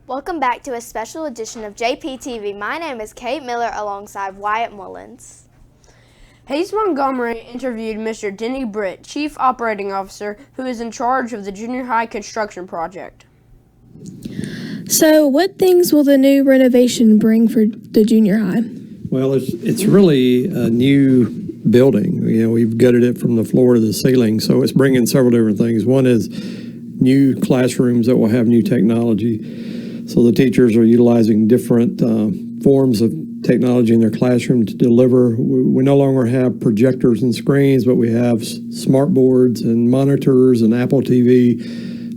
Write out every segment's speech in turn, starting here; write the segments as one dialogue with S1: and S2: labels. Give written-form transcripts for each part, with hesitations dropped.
S1: Welcome back to a special edition of JPTV. My name is Kate Miller alongside Wyatt Mullins.
S2: Hayes Montgomery interviewed Mr. Denny Britt, Chief Operating Officer, who is in charge of the junior high construction project.
S3: So, what things will the new renovation bring for the junior high?
S4: Well, it's really a new building. You know, we've gutted it from the floor to the ceiling, so it's bringing several different things. One is new classrooms that will have new technology. So the teachers are utilizing different forms of technology in their classroom to deliver. We no longer have projectors and screens, but we have smart boards and monitors and Apple TV,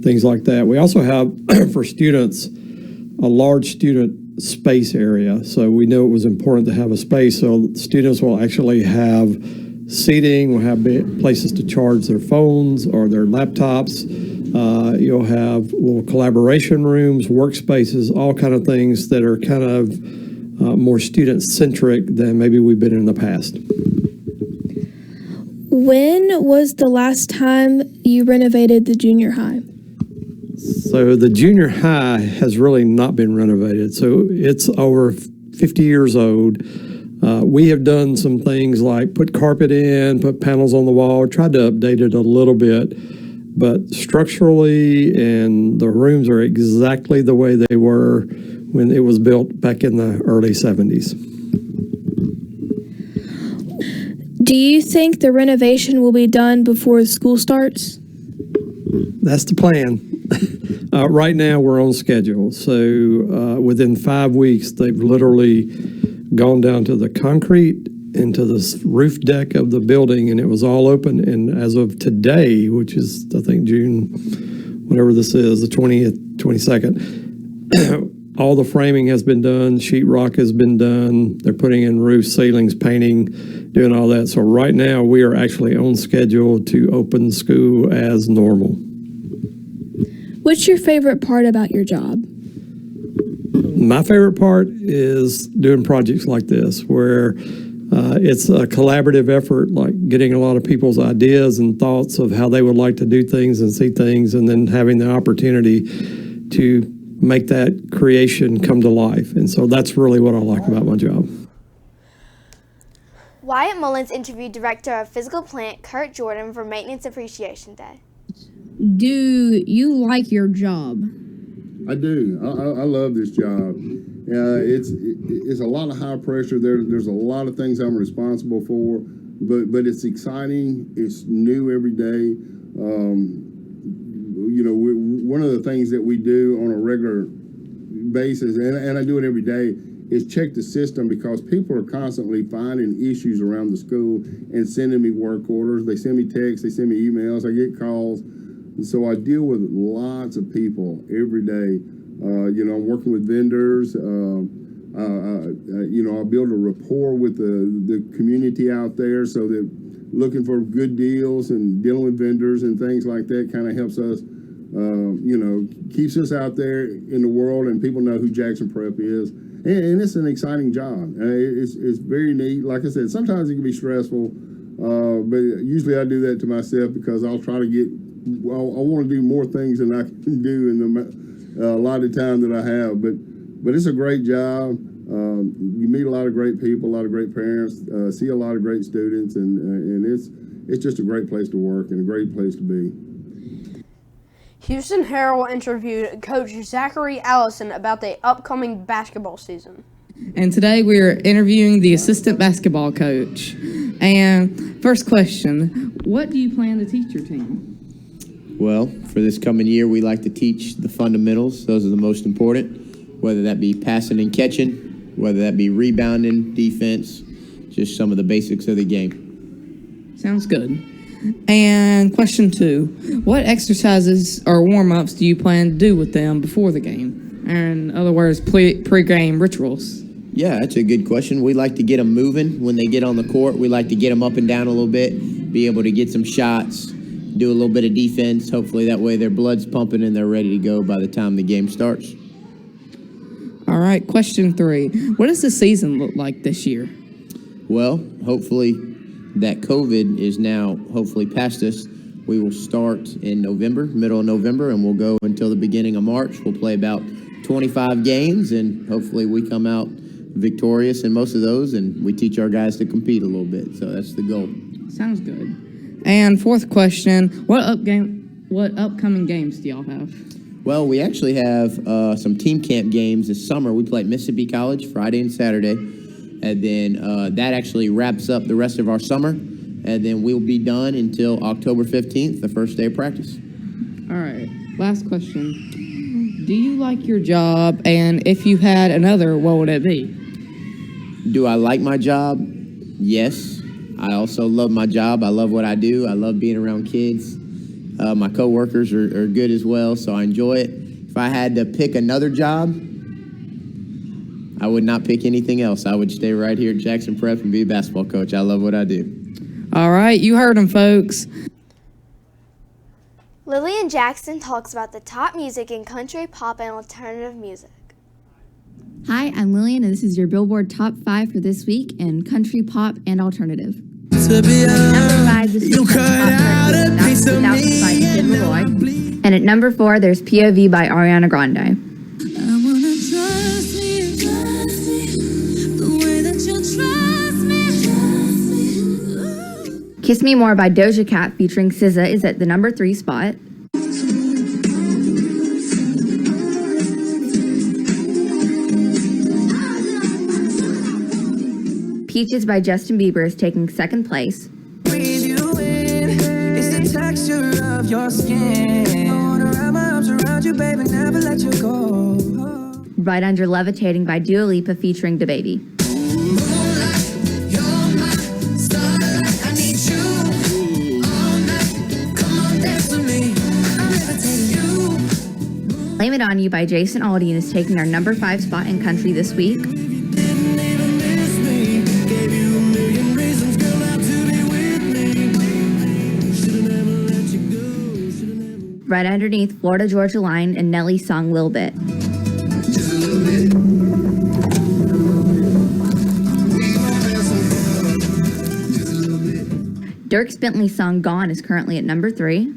S4: things like that. We also have, for students, a large student space area. So we know it was important to have a space. So students will actually have seating, will have places to charge their phones or their laptops. You'll have little collaboration rooms, workspaces, all kind of things that are kind of more student-centric than maybe we've been in the past.
S3: When was the last time you renovated the junior high?
S4: So the junior high has really not been renovated. So it's over 50 years old. We have done some things like put carpet in, put panels on the wall, tried to update it a little bit. But structurally, and the rooms are exactly the way they were when it was built back in the early 70s.
S3: Do you think the renovation will be done before school starts?
S4: That's the plan. Right now, we're on schedule. So within 5 weeks, they've literally gone down to the concrete into the roof deck of the building, and it was all open. And as of today, which is, I think, June, whatever this is, the 20th, 22nd, all the framing has been done, sheetrock has been done, they're putting in roof ceilings, painting, doing all that. So right now, we are actually on schedule to open school as normal.
S3: What's your favorite part about your job?
S4: My favorite part is doing projects like this, where it's a collaborative effort, like getting a lot of people's ideas and thoughts of how they would like to do things and see things, and then having the opportunity to make that creation come to life. And so that's really what I like about my job.
S1: Wyatt Mullins interviewed Director of Physical Plant Kurt Jordan for Maintenance Appreciation Day.
S5: Do you like your job?
S6: I do. I love this job. It's a lot of high pressure. There's a lot of things I'm responsible for, but it's exciting. It's new every day. One of the things that we do on a regular basis, and I do it every day, is check the system, because people are constantly finding issues around the school and sending me work orders. They send me texts, they send me emails, I get calls. And so I deal with lots of people every day. I'm working with vendors. I build a rapport with the community out there, so that looking for good deals and dealing with vendors and things like that kind of helps us, keeps us out there in the world, and people know who Jackson Prep is. And it's an exciting job. It's very neat. Like I said, sometimes it can be stressful, but usually I do that to myself, because I'll try to I want to do more things than I can do in a lot of time that I have. But it's a great job. You meet a lot of great people, a lot of great parents, see a lot of great students, and it's just a great place to work and a great place to be.
S2: Houston Herald interviewed Coach Zachary Allison about the upcoming basketball season.
S5: And today we're interviewing the assistant basketball coach. And first question, what do you plan to teach your team?
S7: Well, for this coming year, we like to teach the fundamentals. Those are the most important, whether that be passing and catching, whether that be rebounding, defense, just some of the basics of the game.
S5: Sounds good. And question 2, what exercises or warm-ups do you plan to do with them before the game? In other words, pre-game rituals.
S7: Yeah, that's a good question. We like to get them moving when they get on the court. We like to get them up and down a little bit, be able to get some shots, do a little bit of defense. Hopefully that way their blood's pumping and they're ready to go by the time the game starts.
S5: All right, question 3. What does the season look like this year?
S7: Well, hopefully that COVID is now hopefully past us. We will start in November, middle of November, and we'll go until the beginning of March. We'll play about 25 games, and hopefully we come out victorious in most of those, and we teach our guys to compete a little bit. So that's the goal.
S5: Sounds good. And 4th question, what upcoming games do y'all have?
S7: Well, we actually have some team camp games this summer. We play at Mississippi College Friday and Saturday, and then that actually wraps up the rest of our summer, and then we'll be done until October 15th, the first day of practice.
S5: All right, last question. Do you like your job, and if you had another, what would it be?
S7: Do I like my job? Yes. I also love my job. I love what I do. I love being around kids. My coworkers are good as well, so I enjoy it. If I had to pick another job, I would not pick anything else. I would stay right here at Jackson Prep and be a basketball coach. I love what I do.
S5: All right, you heard them, folks.
S1: Lillian Jackson talks about the top music in country, pop, and alternative music.
S8: Hi, I'm Lillian, and this is your Billboard Top 5 for this week in country, pop, and alternative.
S9: To be
S8: Number 5, this week's top chart is Without by Kid Leroy. And at number 4, there's POV by Ariana Grande.
S9: I wanna trust me, the way that you trust me.
S8: Kiss Me More by Doja Cat featuring SZA is at the number 3 spot. Peaches by Justin Bieber is taking 2nd place.
S9: Breathe you in, it's the texture of your skin. I wanna wrap my arms around you, baby, never let you go.
S8: Right Under Levitating by Dua Lipa featuring DaBaby. Blame It On You by Jason Aldean is taking our number 5 spot in country this week. Right underneath Florida Georgia Line and Nelly's song Lil Bit.
S9: Just a little bit. Just a little bit.
S8: Dierks Bentley's song Gone is currently at number 3.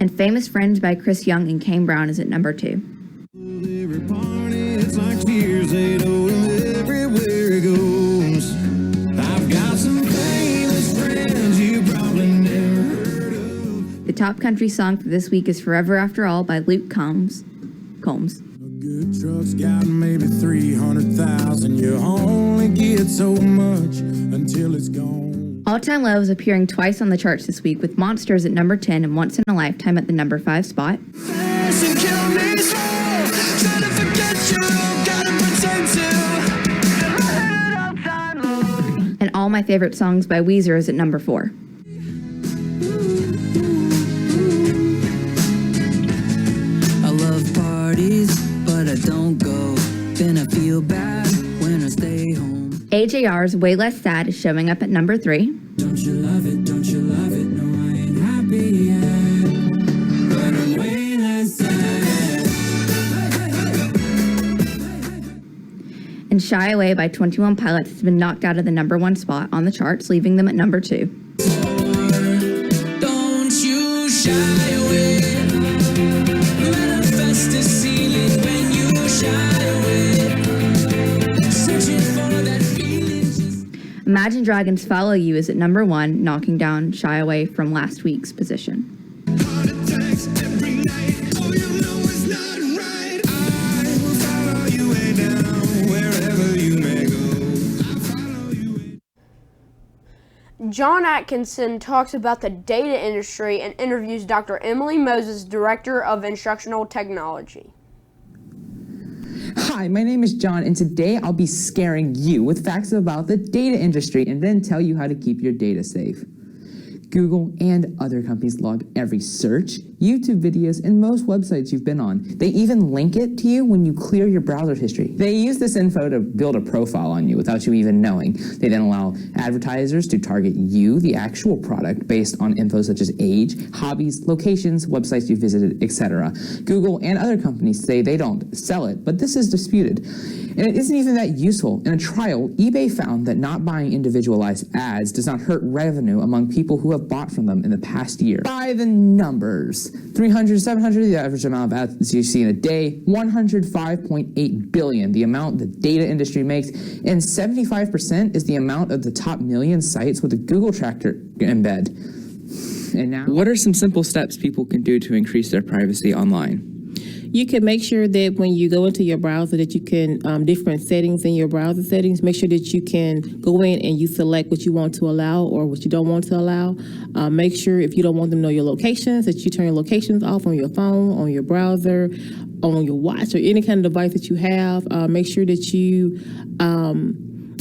S8: And Famous Friends by Chris Young and Kane Brown is at number 2. The top country song for this week is Forever After All by Luke Combs.
S10: A good truck's got maybe 300,000. You only get so much until it's gone.
S8: All Time Low is appearing twice on the charts this week, with Monsters at number 10 and Once in a Lifetime at the number 5 spot. And All My Favorite Songs by Weezer is at number 4.
S9: I love parties, but I don't go. Then I feel bad when I stay home.
S8: AJR's Way Less Sad is showing up at number 3.
S9: Don't you love it? Don't you love it? No, I ain't happy yet, but I'm way less sad.
S8: And Shy Away by 21 Pilots has been knocked out of the number 1 spot on the charts, leaving them at number 2.
S9: Don't you shy away. Manifest a ceiling when you shy away. Searching for that feeling.
S8: Imagine Dragons Follow You is at number 1, knocking down Shy Away from last week's position.
S2: John Atkinson talks about the data industry and interviews Dr. Emily Moses, Director of Instructional Technology.
S11: Hi, my name is John, and today I'll be scaring you with facts about the data industry and then tell you how to keep your data safe. Google and other companies log every search, YouTube videos, and most websites you've been on. They even link it to you when you clear your browser history. They use this info to build a profile on you without you even knowing. They then allow advertisers to target you, the actual product, based on info such as age, hobbies, locations, websites you visited, etc. Google and other companies say they don't sell it, but this is disputed. And it isn't even that useful. In a trial, eBay found that not buying individualized ads does not hurt revenue among people who have bought from them in the past year. By the numbers, 300, 700, the average amount of ads you see in a day, 105.8 billion, the amount the data industry makes, and 75% is the amount of the top million sites with a Google tracker embed. And now,
S12: what are some simple steps people can do to increase their privacy online?
S13: You can make sure that when you go into your browser that you can, different settings in your browser settings, make sure that you can go in and you select what you want to allow or what you don't want to allow. Make sure if you don't want them to know your locations, that you turn your locations off on your phone, on your browser, on your watch, or any kind of device that you have. Make sure that you,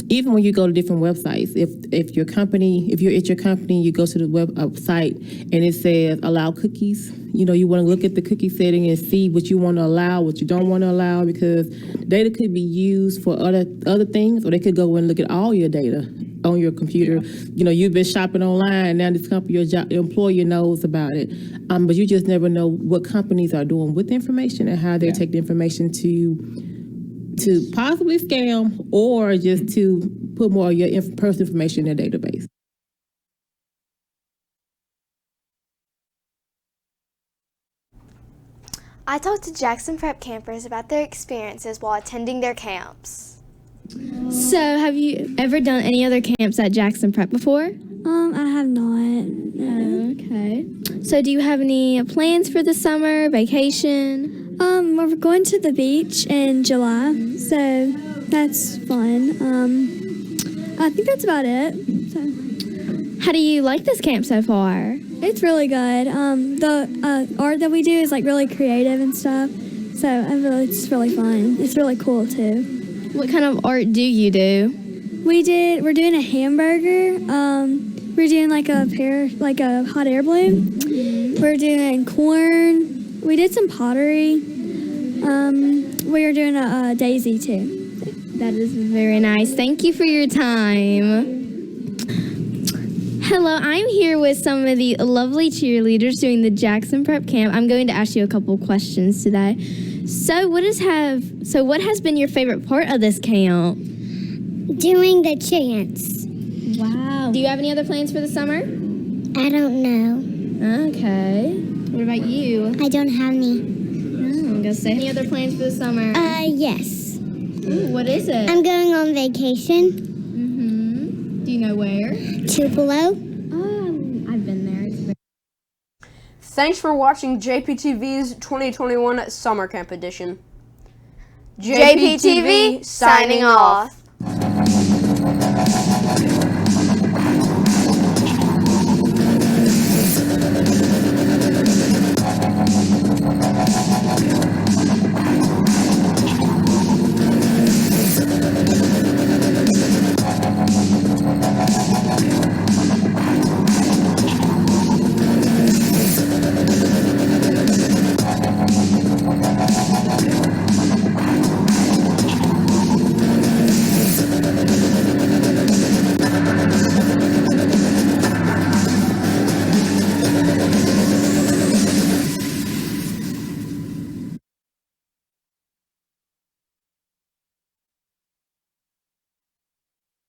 S13: even when you go to different websites, if you're at your company, you go to the website and it says allow cookies. You know, you want to look at the cookie setting and see what you want to allow, what you don't want to allow, because data could be used for other things, or they could go and look at all your data on your computer. Yeah. You know, you've been shopping online, now this company, your employer knows about it, but you just never know what companies are doing with the information and how they take the information to possibly scam or just to put more of your personal information in their database.
S1: I talked to Jackson Prep campers about their experiences while attending their camps.
S3: So, have you ever done any other camps at Jackson Prep before?
S14: I have not. No.
S3: Okay. So, do you have any plans for the summer vacation?
S14: We're going to the beach in July, so that's fun. I think that's about it. So.
S3: How do you like this camp so far?
S14: It's really good. The art that we do is like really creative and stuff, so it's really fun. It's really cool too.
S3: What kind of art do you do?
S14: We're doing a hamburger. We're doing like a hot air balloon. We're doing corn. We did some pottery. We are doing a daisy too.
S3: That is very nice. Thank you for your time. Hello, I'm here with some of the lovely cheerleaders doing the Jackson Prep Camp. I'm going to ask you a couple questions today. So what has been your favorite part of this camp?
S14: Doing the chants.
S3: Wow. Do you have any other plans for the summer?
S14: I don't know.
S3: Okay. What about you?
S14: I don't have any.
S3: I'm going to say any other plans for the summer?
S14: Yes.
S3: Ooh, what is it?
S14: I'm going on vacation.
S3: Do you know where?
S14: Tupelo.
S3: I've been there.
S2: Thanks for watching JPTV's 2021 Summer Camp Edition.
S1: JPTV signing off.